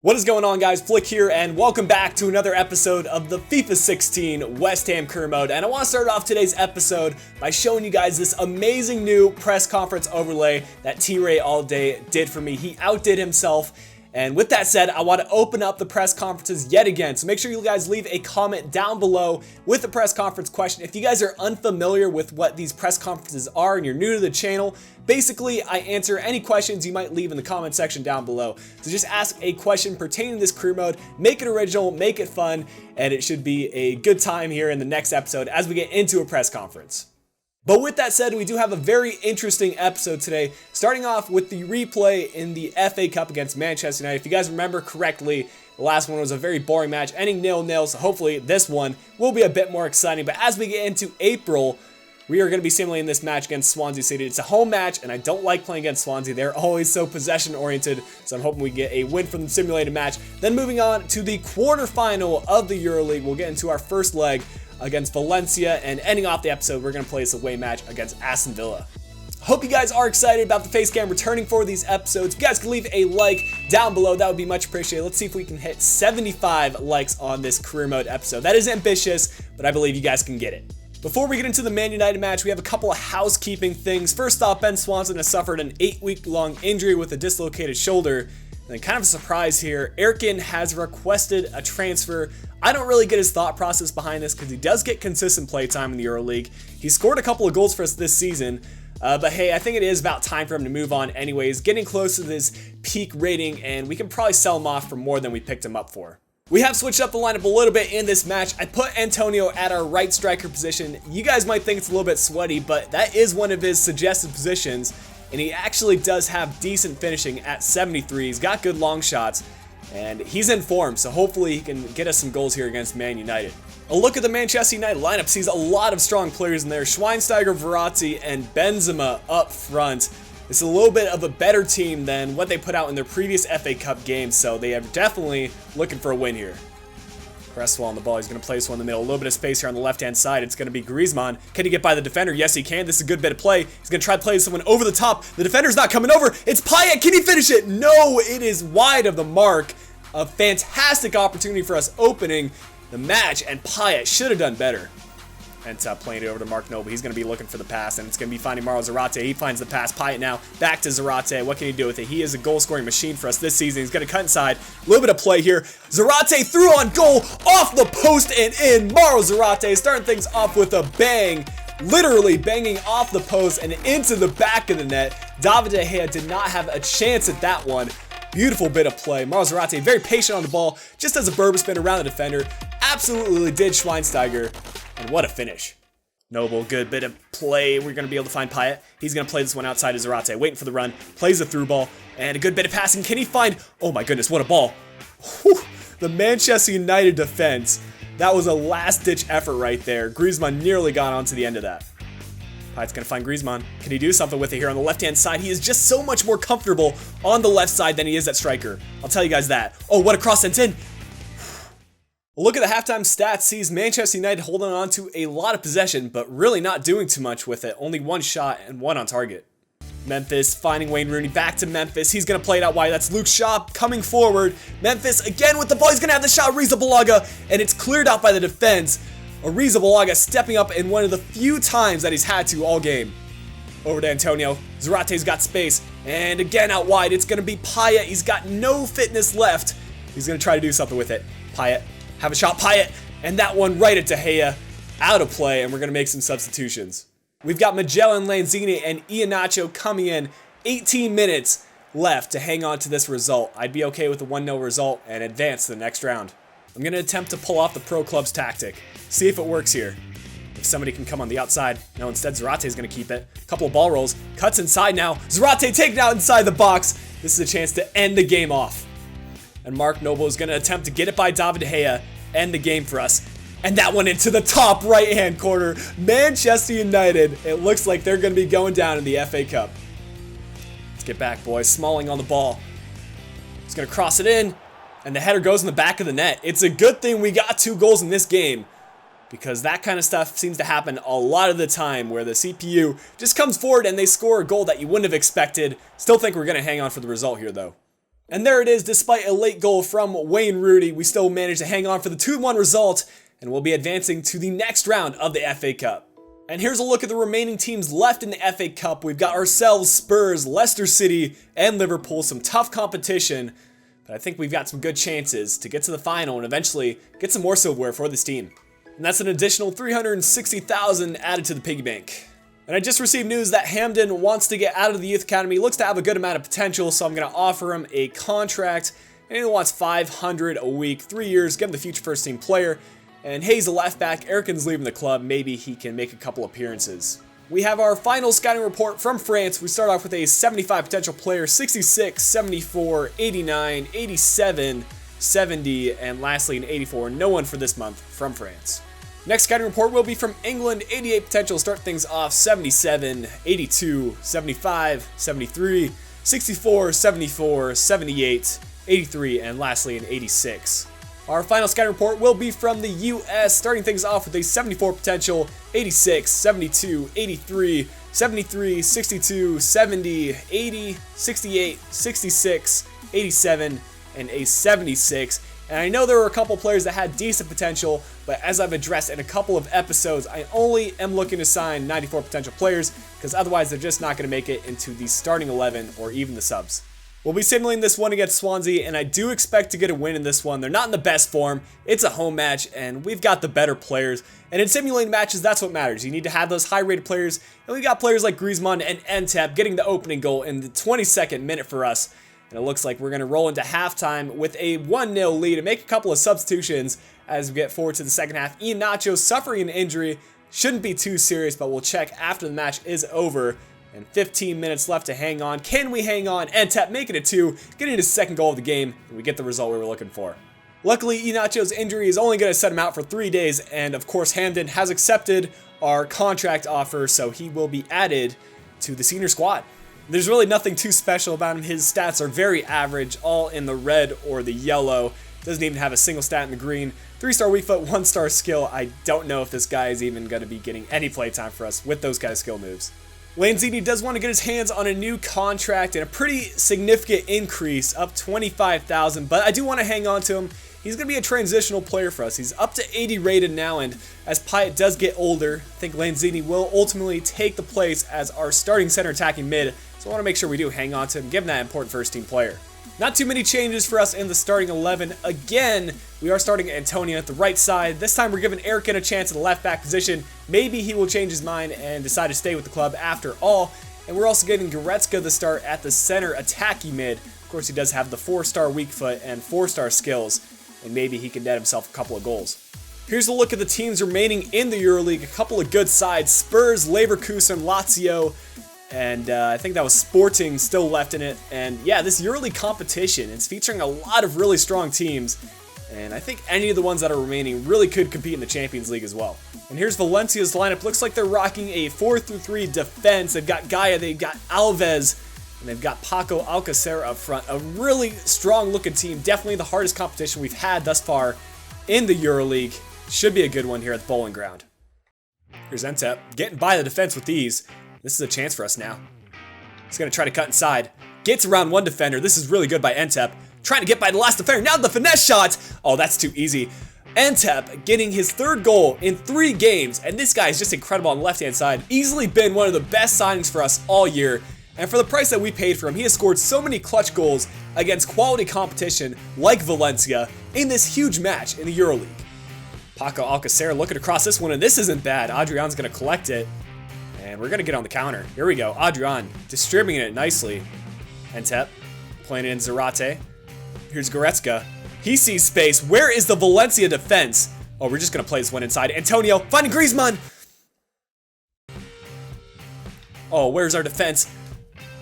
What is going on, guys? Flick here, and welcome back to another episode of the FIFA 16 West Ham career mode. And I want to start off today's episode by showing you guys this amazing new press conference overlay that T-Ray all day did for me. He outdid himself. And with that said, I want to open up the press conferences yet again. So make sure you guys leave a comment down below with the press conference question. If you guys are unfamiliar with what these press conferences are and you're new to the channel, basically I answer any questions you might leave in the comment section down below. So just ask a question pertaining to this career mode, make it original, make it fun, and it should be a good time here in the next episode as we get into a press conference. But with that said, we do have a very interesting episode today, starting off with the replay in the FA Cup against Manchester United. If you guys remember correctly, the last one was a very boring match, ending 0-0, so hopefully this one will be a bit more exciting. But as we get into April, we are going to be simulating this match against Swansea City. It's a home match, and I don't like playing against Swansea. They're always so possession-oriented, so I'm hoping we get a win from the simulated match. Then moving on to the quarterfinal of the EuroLeague, we'll get into our first leg against Valencia, and ending off the episode, we're going to play this away match against Aston Villa. Hope you guys are excited about the face cam returning for these episodes. If you guys could leave a like down below, that would be much appreciated. Let's see if we can hit 75 likes on this career mode episode. That is ambitious, but I believe you guys can get it. Before we get into the Man United match, we have a couple of housekeeping things. First off, Ben Swanson has suffered an 8-week-long injury with a dislocated shoulder. And then kind of a surprise here, Erkin has requested a transfer. I don't really get his thought process behind this because he does get consistent play time in the EuroLeague. He scored a couple of goals for us this season, but hey, I think it is about time for him to move on anyways, getting close to this peak rating, and we can probably sell him off for more than we picked him up for. We have switched up the lineup a little bit in this match. I put Antonio at our right striker position. You guys might think it's a little bit sweaty, but that is one of his suggested positions, and he actually does have decent finishing at 73. He's got good long shots, and he's in form, so hopefully he can get us some goals here against Man United. A look at the Manchester United lineup sees a lot of strong players in there. Schweinsteiger, Verratti, and Benzema up front. It's a little bit of a better team than what they put out in their previous FA Cup games, so they are definitely looking for a win here. Cresswell on the ball. He's going to play this one in the middle. A little bit of space here on the left-hand side. It's going to be Griezmann. Can he get by the defender? Yes, he can. This is a good bit of play. He's going to try to play someone over the top. The defender's not coming over. It's Payet. Can he finish it? No, it is wide of the mark. A fantastic opportunity for us opening the match, and Payet should have done better. And playing it over to Mark Noble. He's going to be looking for the pass, and it's going to be finding Mauro Zarate. He finds the pass. Payet now back to Zarate. What can he do with it? He is a goal-scoring machine for us this season. He's going to cut inside. A little bit of play here. Zarate threw on goal, off the post and in. Mauro Zarate starting things off with a bang. Literally banging off the post and into the back of the net. David De Gea did not have a chance at that one. Beautiful bit of play. Mauro Zarate very patient on the ball. Just does a Berber spin around the defender. Absolutely did Schweinsteiger. And what a finish. Noble, good bit of play. We're going to be able to find Payet. He's going to play this one outside of Zarate. Waiting for the run. Plays the through ball. And a good bit of passing. Can he find... Oh my goodness, what a ball. Whew. The Manchester United defense. That was a last-ditch effort right there. Griezmann nearly got onto the end of that. Payet's going to find Griezmann. Can he do something with it here on the left-hand side? He is just so much more comfortable on the left side than he is at striker. I'll tell you guys that. Oh, what a cross sent in. A look at the halftime stats sees Manchester United holding on to a lot of possession, but really not doing too much with it. Only one shot and one on target. Memphis finding Wayne Rooney, back to Memphis. He's going to play it out wide. That's Luke Shaw coming forward. Memphis again with the ball. He's going to have the shot. Arrizabalaga, and it's cleared out by the defense. Arrizabalaga stepping up in one of the few times that he's had to all game. Over to Antonio. Zarate's got space, and again out wide. It's going to be Payet. He's got no fitness left. He's going to try to do something with it. Payet. Have a shot, Payet, and that one right at De Gea, out of play, and we're going to make some substitutions. We've got Magellan, Lanzini, and Iheanacho coming in. 18 minutes left to hang on to this result. I'd be okay with a 1-0 result and advance to the next round. I'm going to attempt to pull off the pro club's tactic. See if it works here. If somebody can come on the outside. No, instead Zarate's going to keep it. Couple of ball rolls. Cuts inside now. Zarate taken out inside the box. This is a chance to end the game off. And Mark Noble is going to attempt to get it by David De Gea, end the game for us. And that one into the top right-hand corner. Manchester United, it looks like they're going to be going down in the FA Cup. Let's get back, boys. Smalling on the ball. He's going to cross it in, and the header goes in the back of the net. It's a good thing we got 2 goals in this game, because that kind of stuff seems to happen a lot of the time where the CPU just comes forward and they score a goal that you wouldn't have expected. Still think we're going to hang on for the result here, though. And there it is, despite a late goal from Wayne Rooney, we still managed to hang on for the 2-1 result, and we'll be advancing to the next round of the FA Cup. And here's a look at the remaining teams left in the FA Cup. We've got ourselves, Spurs, Leicester City, and Liverpool. Some tough competition, but I think we've got some good chances to get to the final and eventually get some more silverware for this team. And that's an additional 360,000 added to the piggy bank. And I just received news that Hamden wants to get out of the youth academy, looks to have a good amount of potential, so I'm going to offer him a contract. And he wants 500 a week, 3 years, give him the future first team player. And Hayes, a left back, Erikin's leaving the club, maybe he can make a couple appearances. We have our final scouting report from France. We start off with a 75 potential player, 66, 74, 89, 87, 70, and lastly an 84. No one for this month from France. Next scouting report will be from England, 88 potential, start things off, 77, 82, 75, 73, 64, 74, 78, 83, and lastly an 86. Our final scouting report will be from the US, starting things off with a 74 potential, 86, 72, 83, 73, 62, 70, 80, 68, 66, 87, and a 76. And I know there were a couple players that had decent potential, but as I've addressed in a couple of episodes, I only am looking to sign 94 potential players, because otherwise they're just not going to make it into the starting 11 or even the subs. We'll be simulating this one against Swansea, and I do expect to get a win in this one. They're not in the best form. It's a home match, and we've got the better players. And in simulating matches, that's what matters. You need to have those high-rated players, and we've got players like Griezmann and Ntep getting the opening goal in the 22nd minute for us. And it looks like we're going to roll into halftime with a 1-0 lead and make a couple of substitutions as we get forward to the second half. Iheanacho suffering an injury. Shouldn't be too serious, but we'll check after the match is over. And 15 minutes left to hang on. Can we hang on? Ntep making it 2, getting his second goal of the game, and we get the result we were looking for. Luckily, Iheanacho's injury is only going to set him out for 3 days, and of course Hamden has accepted our contract offer, so he will be added to the senior squad. There's really nothing too special about him. His stats are very average, all in the red or the yellow. Doesn't even have a single stat in the green. 3-star weak foot, 1-star skill. I don't know if this guy is even going to be getting any play time for us with those kind of skill moves. Lanzini does want to get his hands on a new contract and a pretty significant increase, up 25,000, but I do want to hang on to him. He's going to be a transitional player for us. He's up to 80 rated now, and as Pyatt does get older, I think Lanzini will ultimately take the place as our starting center attacking mid, so I want to make sure we do hang on to him, give him that important first team player. Not too many changes for us in the starting 11. Again, we are starting Antonio at the right side. This time we're giving Erikin a chance at the left back position. Maybe he will change his mind and decide to stay with the club after all. And we're also giving Goretzka the start at the center attacking mid. Of course, he does have the 4-star weak foot and 4-star skills, and maybe he can net himself a couple of goals. Here's a look at the teams remaining in the EuroLeague. A couple of good sides: Spurs, Leverkusen, Lazio, and I think that was Sporting still left in it. And yeah, this EuroLeague competition, it's featuring a lot of really strong teams, and I think any of the ones that are remaining really could compete in the Champions League as well. And here's Valencia's lineup. Looks like they're rocking a 4-3 defense. They've got Gaia, they've got Alves, and they've got Paco Alcacer up front. A really strong looking team. Definitely the hardest competition we've had thus far in the EuroLeague. Should be a good one here at the Bowling Ground. Here's Ntep getting by the defense with these. This is a chance for us now. He's going to try to cut inside. Gets around one defender. This is really good by Ntep. Trying to get by the last defender. Now the finesse shot. Oh, that's too easy. Ntep getting his 3rd goal in 3 games. And this guy is just incredible on the left-hand side. Easily been one of the best signings for us all year. And for the price that we paid for him, he has scored so many clutch goals against quality competition like Valencia in this huge match in the EuroLeague. Paco Alcacer looking across this one, and this isn't bad. Adrian's going to collect it. And we're going to get on the counter. Here we go. Adrian distributing it nicely. Ntep playing it in Zarate. Here's Goretzka. He sees space. Where is the Valencia defense? Oh, we're just going to play this one inside. Antonio finding Griezmann. Oh, where's our defense?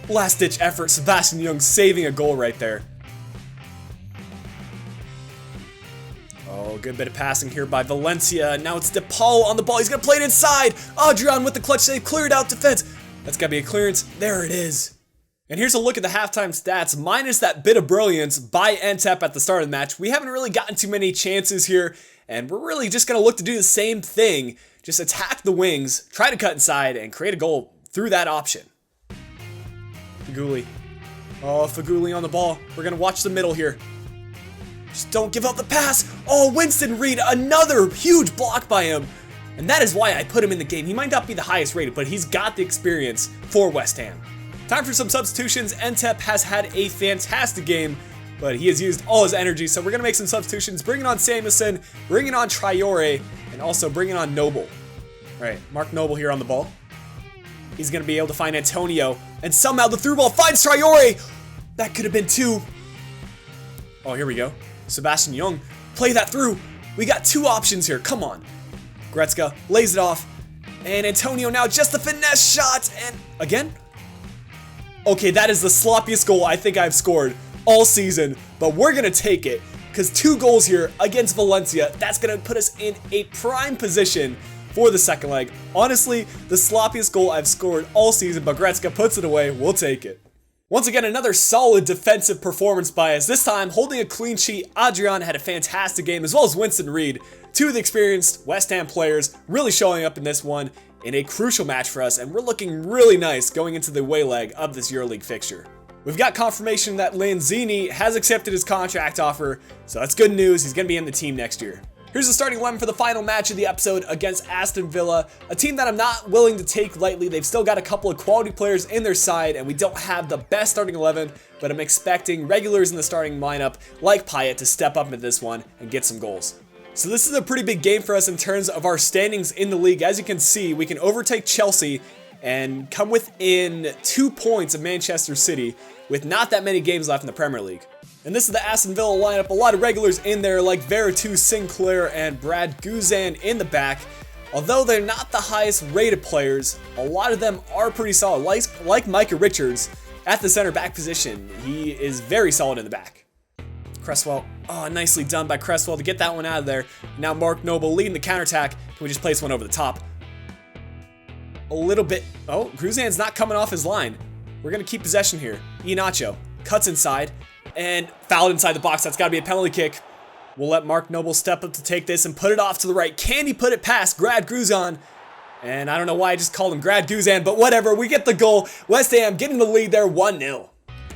Last-ditch effort. Sebastian Young saving a goal right there. Oh, good bit of passing here by Valencia. Now it's DePaul on the ball. He's going to play it inside. Adrian with the clutch save. Cleared out defense. That's got to be a clearance. There it is. And here's a look at the halftime stats. Minus that bit of brilliance by Ntep at the start of the match, we haven't really gotten too many chances here, and we're really just going to look to do the same thing. Just attack the wings, try to cut inside, and create a goal through that option. Gulli. Oh, Faguli on the ball. We're going to watch the middle here. Just don't give up the pass. Oh, Winston Reed, another huge block by him. And that is why I put him in the game. He might not be the highest rated, but he's got the experience for West Ham. Time for some substitutions. Entep has had a fantastic game, but he has used all his energy, so we're going to make some substitutions. Bringing on Samuelson, bringing on Traore, and also bringing on Noble. All right, Mark Noble here on the ball. He's going to be able to find Antonio, and somehow the through ball finds Traore. That could have been two. Oh, here we go. Sebastian Young, play that through. We got two options here, come on. Gretzka lays it off, and Antonio now just the finesse shot, and again? Okay, that is the sloppiest goal I think I've scored all season, but we're gonna take it, because 2 goals here against Valencia, that's gonna put us in a prime position for the second leg. Honestly, the sloppiest goal I've scored all season, but Gretzka puts it away, we'll take it. Once again, another solid defensive performance by us. This time, holding a clean sheet, Adrian had a fantastic game, as well as Winston Reed. 2 of the experienced West Ham players really showing up in this one in a crucial match for us, and we're looking really nice going into the away leg of this EuroLeague fixture. We've got confirmation that Lanzini has accepted his contract offer, so that's good news. He's going to be in the team next year. Here's the starting 11 for the final match of the episode against Aston Villa, a team that I'm not willing to take lightly. They've still got a couple of quality players in their side, and we don't have the best starting 11, but I'm expecting regulars in the starting lineup like Payet to step up into this one and get some goals. So this is a pretty big game for us in terms of our standings in the league. As you can see, we can overtake Chelsea and come within 2 points of Manchester City with not that many games left in the Premier League. And this is the Aston Villa lineup. A lot of regulars in there like Veretout, Sinclair, and Brad Guzan in the back. Although they're not the highest rated players, a lot of them are pretty solid. Like Micah Richards at the center back position. He is very solid in the back. Cresswell, oh, nicely done by Cresswell to get that one out of there. Now Mark Noble leading the counterattack. Can we just place one over the top? A little bit, oh, Guzan's not coming off his line. We're gonna keep possession here. Iheanacho cuts inside and fouled inside the box. That's gotta be a penalty kick. We'll let Mark Noble step up to take this and put it off to the right. Can he put it past Grad Guzan? And I don't know why I just called him Grad Guzan, but whatever, we get the goal. West Ham getting the lead there, 1-0.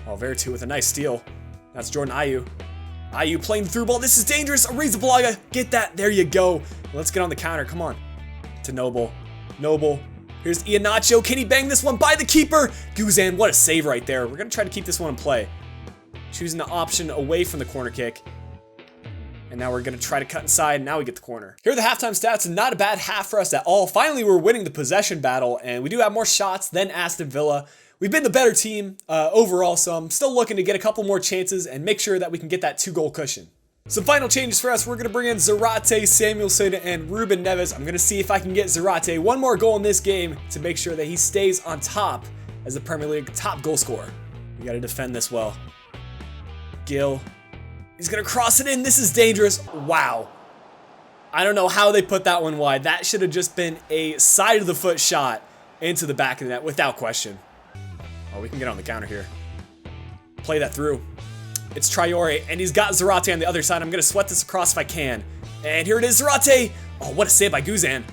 Oh, Veretout with a nice steal. That's Jordan Ayew. Ayew playing the through ball. This is dangerous. Arrizabalaga, get that. There you go. Let's get on the counter. Come on. To Noble. Noble. Here's Iheanacho. Can he bang this one by the keeper? Guzan, what a save right there. We're going to try to keep this one in play. Choosing the option away from the corner kick. And now we're going to try to cut inside. And now we get the corner. Here are the halftime stats. Not a bad half for us at all. Finally, we're winning the possession battle. And we do have more shots than Aston Villa. We've been the better team overall. So I'm still looking to get a couple more chances and make sure that we can get that 2-goal cushion. Some final changes for us. We're going to bring in Zarate, Samuelson, and Ruben Neves. I'm going to see if I can get Zarate one more goal in this game to make sure that he stays on top as the Premier League top goal scorer. We got to defend this well. Gill. He's going to cross it in. This is dangerous. Wow. I don't know how they put that one wide. That should have just been a side of the foot shot into the back of the net without question. Oh, we can get on the counter here. Play that through. It's Traore, and he's got Zarate on the other side. I'm going to sweat this across if I can. And here it is, Zarate. Oh, what a save by Guzan.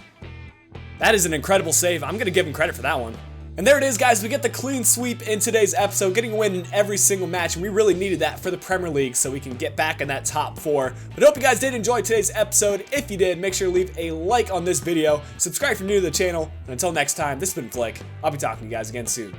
That is an incredible save. I'm going to give him credit for that one. And there it is, guys. We get the clean sweep in today's episode, getting a win in every single match, and we really needed that for the Premier League so we can get back in that top 4. But I hope you guys did enjoy today's episode. If you did, make sure to leave a like on this video, subscribe if you're new to the channel, and until next time, this has been Flick. I'll be talking to you guys again soon.